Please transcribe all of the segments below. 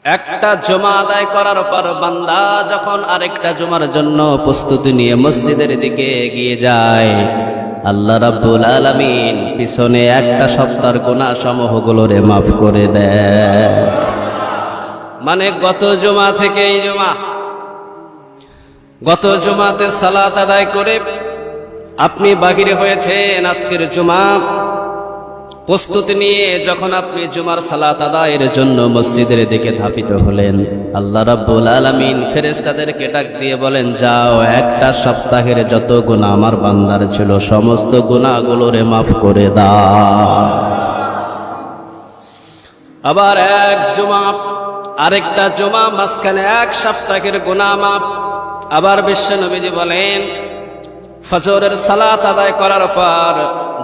একটা জুমা আদায় করার পর বান্দা যখন আরেকটা জুমার জন্য প্রস্তুতি নিয়ে মসজিদের দিকে এগিয়ে যায়, আল্লাহ রাব্বুল আলামিন পিছনে একটা সপ্তাহের গুনাহ সমূহগুলোরে মাফ করে দেয়। মানে গত জুমা থেকে এই জুমা, গত জুমাতে সালাত আদায় করে আপনি বাহিরে হয়েছেন, আজকের জুমা প্রস্তুতি নিয়ে যখন আপনি জুমার সালাত আদায়ের জন্য মসজিদের দিকে ধাপিত হলেন, আল্লাহ রাব্বুল আলামিন ফেরেশতাদেরকে ডাক দিয়ে বলেন, যাও একটা সপ্তাহের যত গুনাহ আমার বান্দার ছিল সমস্ত গুনাহগুলোরে মাফ করে দাও। আবার এক জুমা আরেকটা জুমা, মাঝখানে এক সপ্তাহের গুনাহ মাফ। আবার বিশ্বনবীজি বলেন, ফজরের সালাত আদায় করার পর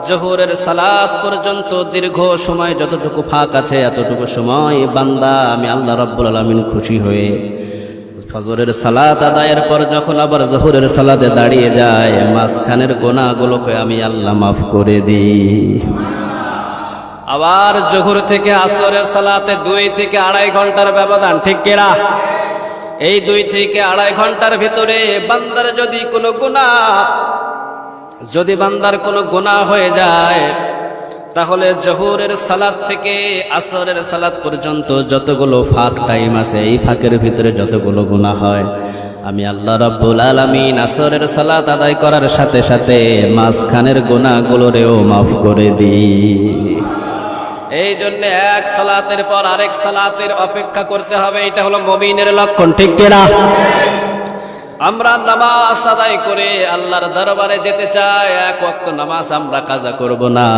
জোহরের সালাত পর্যন্ত দীর্ঘ সময় যতটুকু ফাঁক আছে এতটুকু সময় বান্দা আমি আল্লাহ রাব্বুল আলামিন খুশি হয়ে ফজরের সালাত আদায়ের পর যখন আবার জোহরের সালাতে দাঁড়িয়ে যায়, মাঝখানের গুনাহগুলোকে আমি আল্লাহ মাফ করে দিই। আবার জোহর থেকে আসরের সালাতে 2 থেকে 2.5 ঘন্টার ব্যবধান, ঠিক কিনা? এই 2 থেকে 2.5 ঘন্টার ভিতরে বান্দার যদি বান্দার কোনো গুনাহ হয়ে যায়, তাহলে জোহরের সালাত থেকে আসরের সালাত পর্যন্ত যতগুলো ফাঁক টাইম আছে এই ফাঁকের ভিতরে যতগুলো গুনাহ হয় আমি আল্লাহ রাব্বুল আলামিন আসরের সালাত আদায় করার সাথে সাথে মাঝখানের গুনাহগুলোরেও মাফ করে দিই। এই জন্য এক সালাতের পর আরেক সালাতের অপেক্ষা করতে হবে, এটা হলো মুমিনের লক্ষণ, ঠিক কিনা? আমরা নামাজ আদায় করে আল্লাহর দরবারে যেতে চাই, এক ওয়াক্ত নামাজ আমরা কাজা করব না,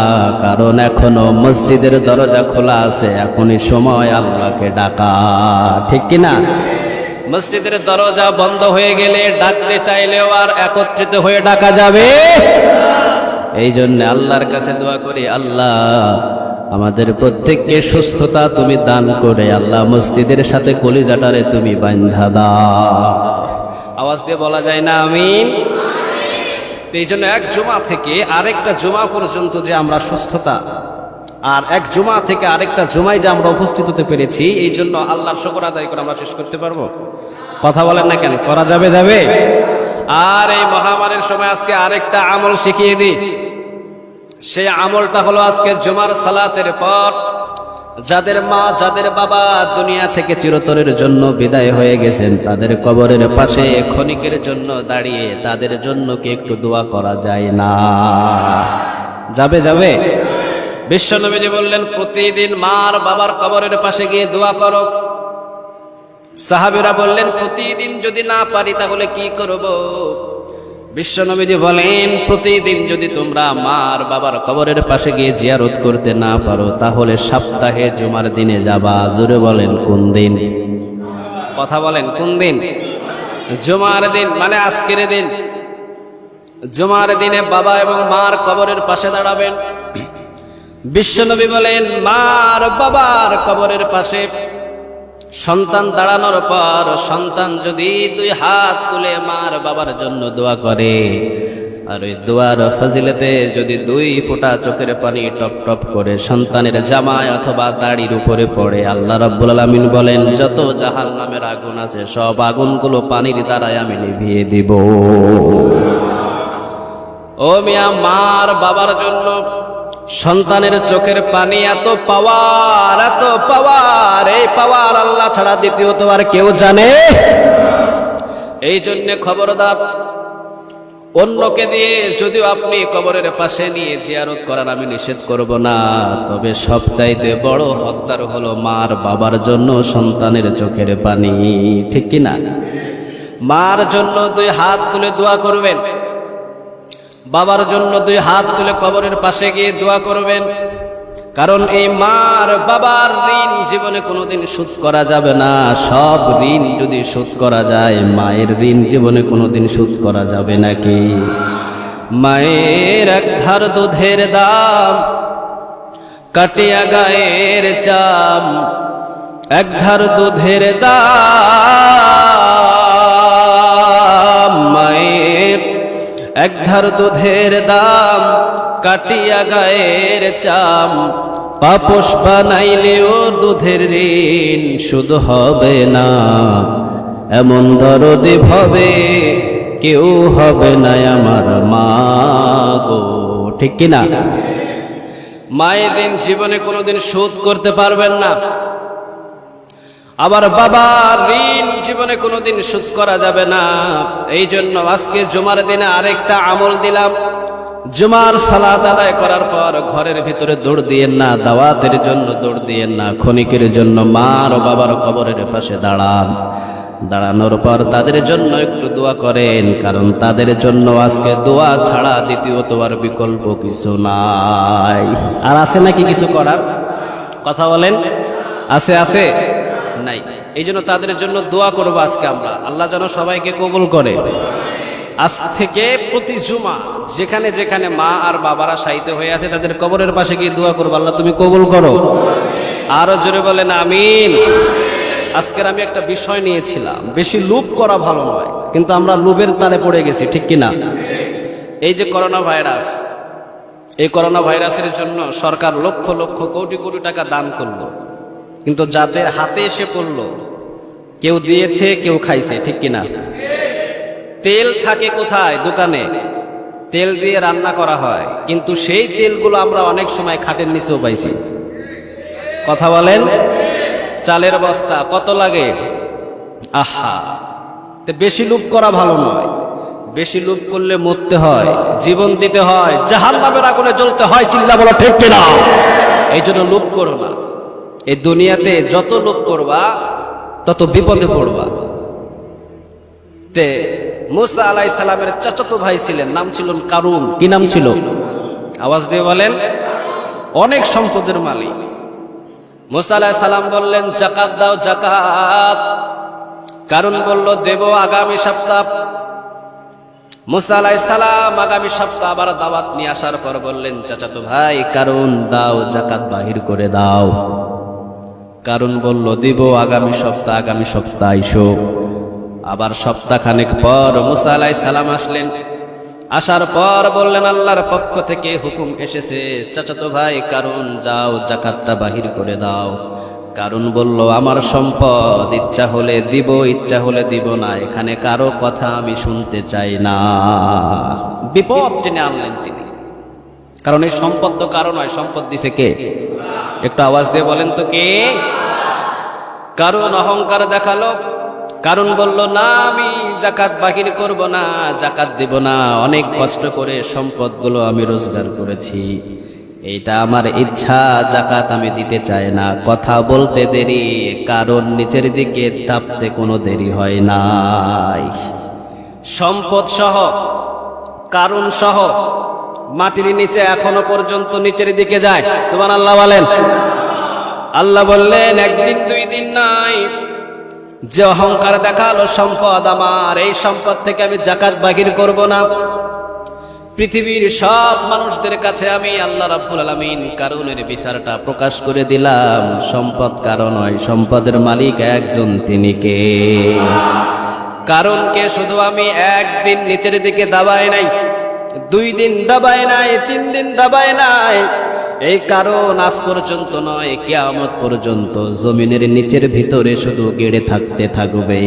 কারণ এখনো মসজিদের দরজা খোলা আছে, এখনই সময় আল্লাহকে ডাকা, ঠিক কিনা? মসজিদের দরজা বন্ধ হয়ে গেলে ডাকতে চাইলেও আর একত্রিত হয়ে ডাকা যাবে। এই জন্য আল্লাহর কাছে দোয়া করি, আল্লাহ আমাদের প্রত্যেককে সুস্থতা তুমি দান করে আল্লাহ মসজিদের সাথে কলিজাটারে তুমি বাঁধা দাও। আওয়াজ দিয়ে বলা যায় না আমিন? এই জন্য এক জুমা থেকে আরেকটা জুমা পর্যন্ত যে আমরা সুস্থতা, আর এক জুমা থেকে আরেকটা জুমায় যে আমরা উপস্থিত হতে পেরেছি, এই জন্য আল্লাহর শুকর আদায় করে আমরা শেষ করতে পারবো? কথা বলেন না কেন? করা যাবে? যাবে। আর এই মহামারীর সময় আজকে আরেকটা আমল শিখিয়ে দিই। সেই আমলটা হলো আজকে জুমার সালাতের পর যাদের মা যাদের বাবা দুনিয়া থেকে চিরতরের জন্য বিদায় হয়ে গেছেন, তাদের কবরের পাশে ক্ষণিকের জন্য দাঁড়িয়ে তাদের জন্য কি একটু দোয়া করা যায় না? যাবে? যাবে। বিশ্বনবীজি বললেন, প্রতিদিন মার বাবার কবরের পাশে গিয়ে দোয়া করো। সাহাবীরা বললেন, প্রতিদিন যদি না পারি তাহলে কি করব? বিশ্বনবীজি বলেন, প্রতিদিন যদি তোমরা মার বাবার কবরের পাশে গিয়ে জিয়ারত করতে না পারো তাহলে সপ্তাহে জুমার দিনে যাবা। জোরে বলেন কোন দিন? কথা বলেন কোন দিন? জুমার দিন, মানে আজকের দিন। জুমার দিনে বাবা এবং মার কবরের পাশে দাঁড়াবেন। বিশ্বনবী বলেন, মার বাবার কবরের পাশে সন্তান দাঁড়ানোর পর সন্তান যদি 2 হাত তুলে মার বাবার জন্য দোয়া করে, আর ওই দোয়ার ফজিলতে যদি 2 ফোঁটা চোখের পানি টপ টপ করে সন্তানের জামায় অথবা দাড়ির উপরে পড়ে, আল্লাহ রাব্বুল আলামিন বলেন, যত জাহান্নামের আগুন আছে সব আগুনগুলো পানির দ্বারাই আমি নিভিয়ে দিব। ও মিয়া, মার বাবার জন্য সন্তানের চোখের পানি এত পাওয়ার, এত পাওয়ার, এই পাওয়ার আল্লাহ ছাড়া দ্বিতীয়ত আর কেউ জানে? এই জন্য খবরদার, অন্যকে দিয়ে যদিও আপনি কবরের পাশে নিয়ে জিয়ারত করার আমি নিষেধ করব না, তবে সবচাইতে বড় হকদার হলো মার বাবার জন্য সন্তানের চোখের পানি, ঠিক কিনা? মার জন্য 2 হাত তুলে দোয়া করবেন, বাবার জন্য 2 হাত তুলে কবরের পাশে গিয়ে দোয়া করবেন, কারণ এই মার বাবার ঋণ জীবনে কোনোদিন শোধ করা যাবে না। সব ঋণ যদি শোধ করা যায়, মায়ের ঋণ জীবনে কোনোদিন শোধ করা যাবে নাকি? মায়ের 1 ধার দুধের দাম কাটিয়া গায়ের চাম, 1 ধার দুধের দাম, মায়ের 1 ধার দুধের দাম কাটিয়া গায়ের চাম, পাপোশ বানাইলেও দুধের ঋণ শোধ হবে না, এমন দরদি ভাবে কেউ হবে না আমার মা গো। ঠিক কিনা? মায়ের ঋণ জীবনে কোনোদিন শোধ করতে পারবেন না, আবার বাবার ঋণ জীবনে কোনোদিন শোধ করা যাবে না। এই জন্য আজকে জুমার দিনে আরেকটা আমল দিলাম, জুমার সালাত আদায় করার পর ঘরের ভিতরে দৌড় দিয়েন না, দাওয়াতের জন্য দৌড় দিয়েন না, ক্ষণিকের জন্য মা আর বাবার কবরের পাশে দাঁড়ান। দাঁড়ানোর পর তাদের জন্য একটু দোয়া করেন, কারণ তাদের জন্য আজকে দোয়া ছাড়া দ্বিতীয়ত আর বিকল্প কিছু নাই। আর আছে নাকি কিছু করার? কথা বলেন, আছে? আছে নাই? এই জন্য তাদের জন্য দোয়া করবো আজকে আমরা, আল্লাহ যেন সবাইকে কবুল করে। আজ থেকে প্রতি জুমা যেখানে যেখানে মা আর বাবারা শায়িত হয়ে আছে তাদের কবরের পাশে গিয়ে দোয়া করবো, আল্লাহ তুমি কবুল করো। আরো জোরে বলেন আমিন। আজকের আমি একটা বিষয় নিয়েছিলাম, বেশি লোভ করা ভালো নয়, কিন্তু আমরা লোভের তারে পড়ে গেছি। ঠিক কিনা? এই যে করোনা ভাইরাস, এই করোনা ভাইরাসের জন্য সরকার লক্ষ লক্ষ কোটি কোটি টাকা দান করলো, কিন্তু যাদের হাতে এসে পড়লো কেউ দিয়েছে কেউ খাইছে। ঠিক কিনা? তেল থাকে কোথায়? দোকানে তেল দিয়ে রান্না করা হয়, কিন্তু সেই তেলগুলো আমরা অনেক সময় খাটের নিচেও পাইছি। কথা বলেন, চালের বস্তা কত লাগে? আহা, বেশি লোভ করা ভালো নয়, বেশি লোভ করলে মরতে হয়, জীবন দিতে হয়, জাহান্নামের আগুনে জ্বলতে হয়। চিল্লা বলো ঠিক কিনা? এই জন্য লোভ করো না। এই দুনিয়াতে যত লোভ করবা তত বিপদে পড়বা। তে মুসা আলাইহিস সালামের চাচাতো ভাই ছিলেন, নাম ছিল কারুন। কি নাম ছিল? আওয়াজ দিয়ে বলেন। অনেক সম্পদের মালিক। মুসা আলাইহিস সালাম বললেন যাকাত দাও, যাকাত। কারুন বলল দেব আগামী সপ্তাহ। মুসা আলাইহিস সালাম আগামী সপ্তাহ আবার দাওয়াত নিয়ে আসার পর বললেন চাচাতো ভাই কারুন দাও, যাকাত বাহির করে দাও। কারুন বলল দিব আগামী সপ্তাহ, আগামী সপ্তাহ আইসো। আবার সপ্তাহখানেক পর মুসা আলাইহিস সালাম আসলেন। আসার পর বললেন আল্লাহর পক্ষ থেকে হুকুম এসেছে, চাচাতো ভাই কারুন যাও, যাকাতটা বাহির করে দাও। কারুন বলল আমার সম্পদ, ইচ্ছা হলে দিব, ইচ্ছা হলে দিব না, এখানে কারো কথা আমি শুনতে চাই না। বিপদ টেনে আনলেন তিনি, কারণ এই সম্পদ তো কারো নয়, সম্পদ দিছে কে? একটু আওয়াজ দিয়ে বলেন তো কে? কারুন অহংকার দেখালো। কারণ বলল না আমি যাকাত বাহির করব না, যাকাত দিব না, অনেক কষ্ট করে সম্পদগুলো আমি রোজগার করেছি, এটা আমার ইচ্ছা, যাকাত আমি দিতে চাই না। কথা বলতে দেরি, কারণ নিচের দিকে তাপতে কোনো দেরি হয় নাই। সম্পদ সহ, কারণ সহ মাটির নিচে এখনো পর্যন্ত নিচের দিকে যায়। সুবহানাল্লাহ বলেন। আল্লাহ বললেন একদিন দুই দিন নাই, যে অহংকার দেখালো সম্পদ আমার, এই সম্পদ থেকে আমি যাকাত বাহির করব না। পৃথিবীর সব মানুষদের কাছে আমি আল্লাহ রাব্বুল আলামিন কারুনের বিচারটা প্রকাশ করে দিলাম। সম্পদ কারণ নয়, সম্পদের মালিক একজন, তিনি কে? কারণকে শুধু আমি একদিন নিচের দিকে দাবাই নাই, 2 দিন দাবাই নাই, 3 দিন দাবাই নাই। এই কারণ আজ পর্যন্ত নয়, কিয়ামত পর্যন্ত জমিনের নিচের ভিতরে শুধু গেড়ে থাকতে থাকবে।